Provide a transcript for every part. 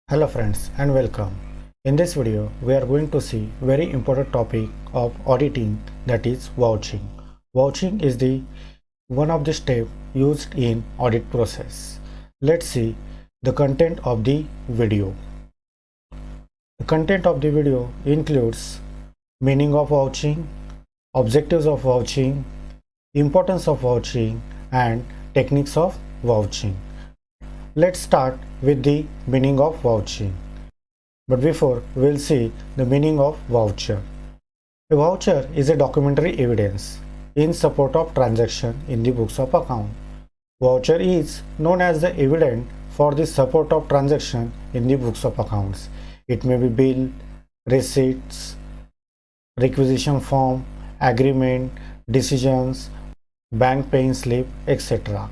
Hello friends and welcome. In this video we are going to see very important topic of auditing, that is vouching. Vouching is the one of the step used in audit process. Let's see the content of the video. The content of the video includes meaning of vouching, objectives of vouching, importance of vouching and techniques of vouching. Let's start with the meaning of vouching. But before, we'll see the meaning of voucher. A voucher is a documentary evidence in support of transaction in the books of account. Voucher is known as the evidence for the support of transaction in the books of accounts. It may be bill, receipts, requisition form, agreement, decisions, bank paying slip, etc.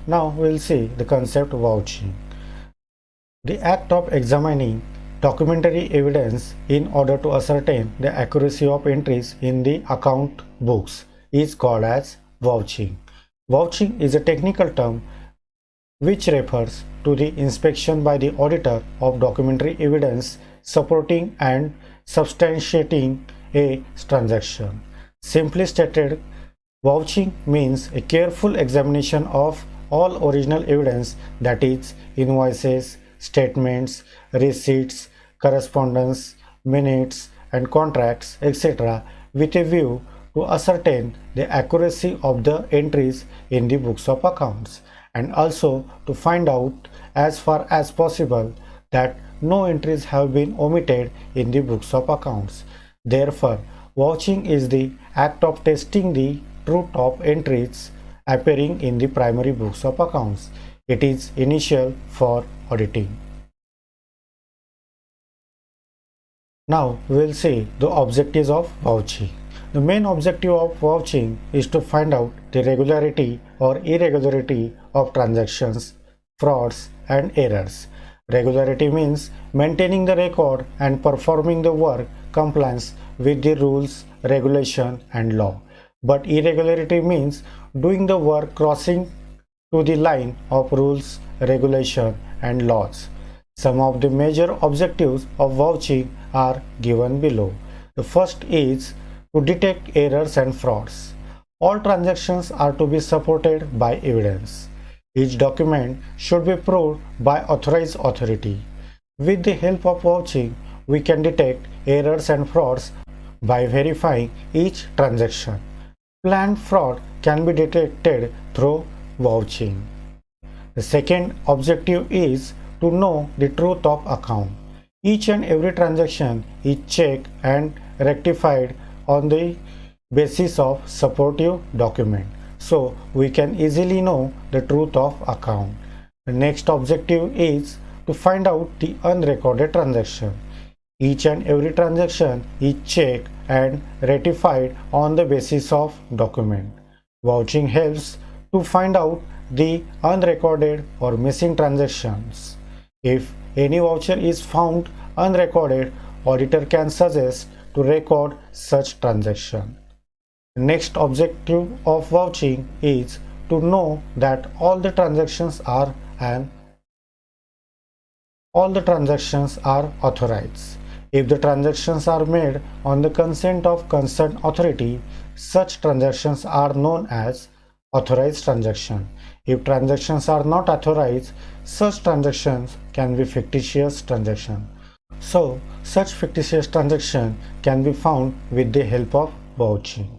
Now we'll see the concept vouching. The act of examining documentary evidence in order to ascertain the accuracy of entries in the account books is called as vouching. Vouching is a technical term which refers to the inspection by the auditor of documentary evidence supporting and substantiating a transaction. Simply stated, vouching means a careful examination of all original evidence, that is, invoices, statements, receipts, correspondence, minutes, and contracts, etc., with a view to ascertain the accuracy of the entries in the books of accounts, and also to find out as far as possible that no entries have been omitted in the books of accounts. Therefore, vouching is the act of testing the truth of entries appearing in the primary books of accounts. It is initial for auditing. Now we will see the objectives of vouching. The main objective of vouching is to find out the regularity or irregularity of transactions, frauds and errors. Regularity means maintaining the record and performing the work compliance with the rules, regulation and law. But irregularity means doing the work crossing to the line of rules, regulation and laws. Some of the major objectives of vouching are given below. The first is to detect errors and frauds. All transactions are to be supported by evidence. Each document should be proved by authorized authority. With the help of vouching, we can detect errors and frauds by verifying each transaction. Planned fraud can be detected through vouching. The second objective is to know the truth of account. Each and every transaction is checked and rectified on the basis of supportive document, so we can easily know the truth of account. The next objective is to find out the unrecorded transaction. Each and every transaction is checked and ratified on the basis of document. Vouching helps to find out the unrecorded or missing transactions. If any voucher is found unrecorded, auditor can suggest to record such transaction. The next objective of vouching is to know that all the transactions are an all the transactions are authorized. If the transactions are made on the consent of concerned authority, such transactions are known as authorized transaction. If transactions are not authorized, such transactions can be fictitious transaction. So, such fictitious transaction can be found with the help of vouching.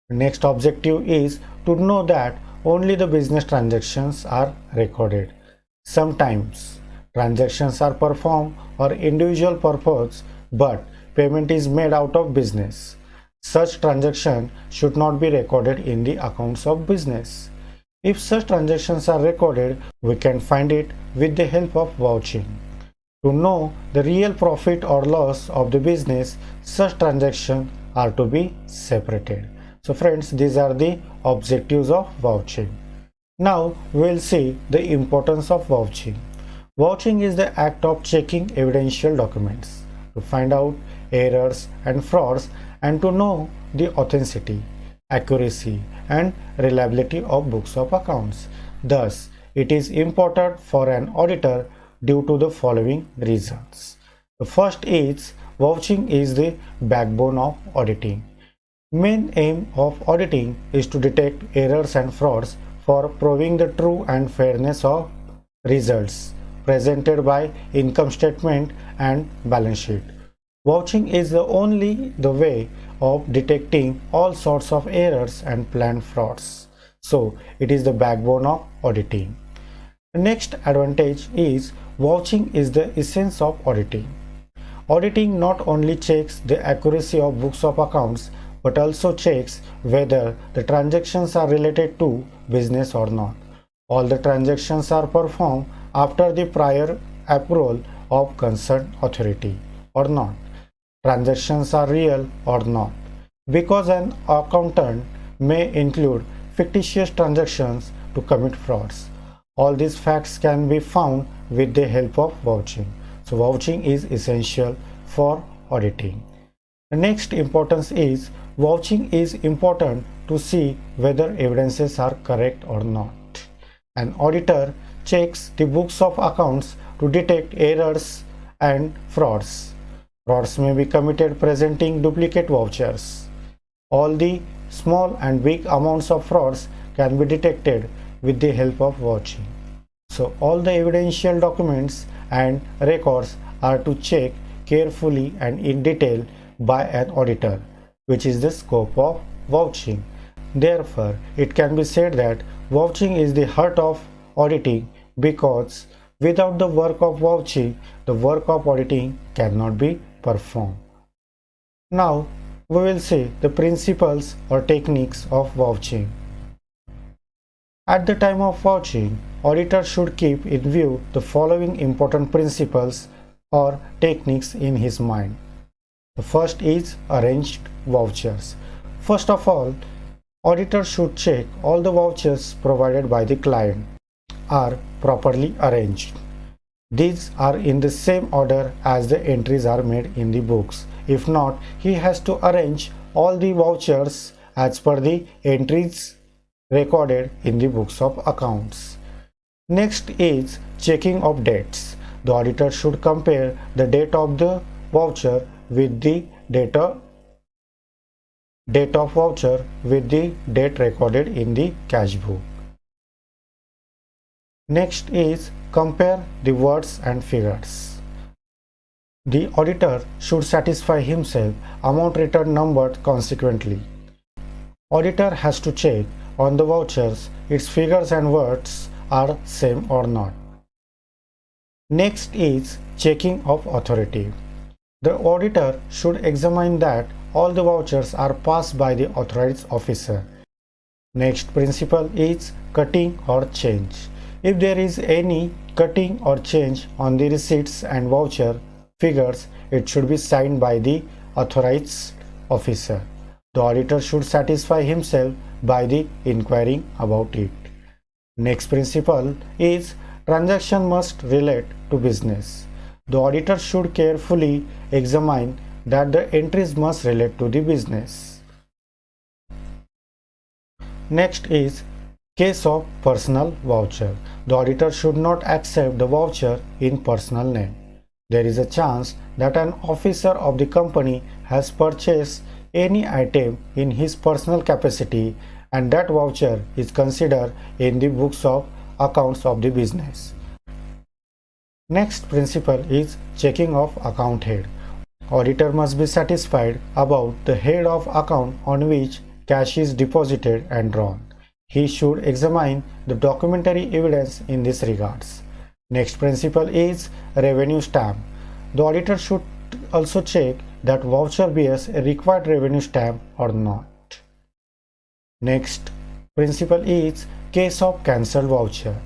Next objective is to know that only the business transactions are recorded. Sometimes transactions are performed for individual purpose, but payment is made out of business. Such transaction should not be recorded in the accounts of business. If such transactions are recorded, we can find it with the help of vouching. To know the real profit or loss of the business, such transactions are to be separated. So friends, these are the objectives of vouching. Now we will see the importance of vouching. Vouching is the act of checking evidential documents to find out errors and frauds and to know the authenticity, accuracy and reliability of books of accounts. Thus, it is important for an auditor due to the following reasons. The first is vouching is the backbone of auditing. Main aim of auditing is to detect errors and frauds for proving the true and fairness of results presented by income statement and balance sheet. Vouching is the way of detecting all sorts of errors and planned frauds. So it is the backbone of auditing. The next advantage is vouching is the essence of auditing. Auditing not only checks the accuracy of books of accounts but also checks whether the transactions are related to business or not. All the transactions are performed after the prior approval of concerned authority or not. Transactions are real or not. Because an accountant may include fictitious transactions to commit frauds. All these facts can be found with the help of vouching. So vouching is essential for auditing. The next importance is vouching is important to see whether evidences are correct or not. An auditor checks the books of accounts to detect errors and frauds. Frauds may be committed presenting duplicate vouchers. All the small and big amounts of frauds can be detected with the help of vouching. So all the evidential documents and records are to check carefully and in detail by an auditor, which is the scope of vouching. Therefore, it can be said that vouching is the heart of auditing because without the work of vouching, the work of auditing cannot be performed. Now, we will see the principles or techniques of vouching. At the time of vouching, auditor should keep in view the following important principles or techniques in his mind. The first is arranged vouchers. First of all, auditor should check all the vouchers provided by the client are properly arranged. These are in the same order as the entries are made in the books. If not, he has to arrange all the vouchers as per the entries recorded in the books of accounts. Next is checking of dates. The auditor should compare the date of the voucher with the date of voucher with the date recorded in the cash book. Next is compare the words and figures. The auditor should satisfy himself amount written numbered consequently. Auditor has to check on the vouchers its figures and words are same or not. Next is checking of authority. The auditor should examine that all the vouchers are passed by the authorized officer. Next principle is cutting or change. If there is any cutting or change on the receipts and voucher figures, it should be signed by the authorized officer. The auditor should satisfy himself by the inquiring about it. Next principle is transaction must relate to business. The auditor should carefully examine that the entries must relate to the business. Next is Case of personal voucher. The auditor should not accept the voucher in personal name. There is a chance that an officer of the company has purchased any item in his personal capacity and that voucher is considered in the books of accounts of the business. Next principle is checking of account head. Auditor must be satisfied about the head of account on which cash is deposited and drawn. He should examine the documentary evidence in this regards. Next principle is revenue stamp. The auditor should also check that voucher bears a required revenue stamp or not. Next principle is case of cancelled voucher.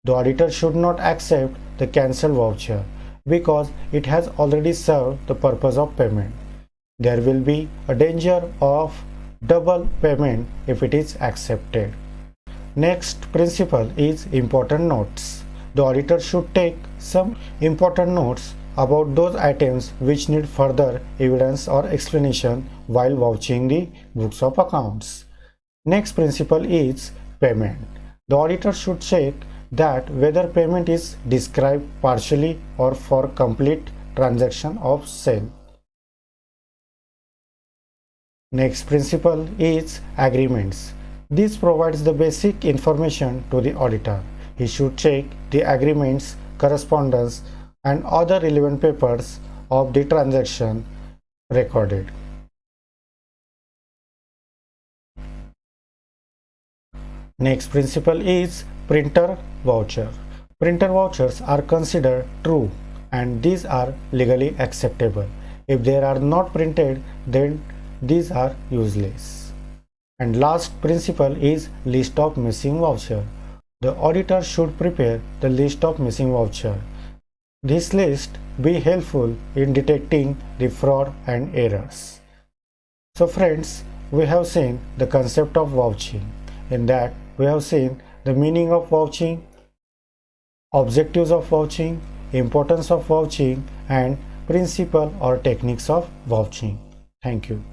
The auditor should not accept the cancelled voucher because it has already served the purpose of payment. There will be a danger of double payment if it is accepted. Next principle is important notes. The auditor should take some important notes about those items which need further evidence or explanation while vouching the books of accounts. Next principle is payment. The auditor should check that whether payment is described partially or for complete transaction of sale. Next principle is agreements. This provides the basic information to the auditor. He should check the agreements, correspondence, and other relevant papers of the transaction recorded. Next principle is printer voucher. Printer vouchers are considered true and these are legally acceptable. If they are not printed, then these are useless. And last principle is list of missing voucher. The auditor should prepare the list of missing voucher. This list be helpful in detecting the fraud and errors. So friends, we have seen the concept of vouching. In that, we have seen the meaning of vouching, objectives of vouching, importance of vouching, and principle or techniques of vouching. Thank you.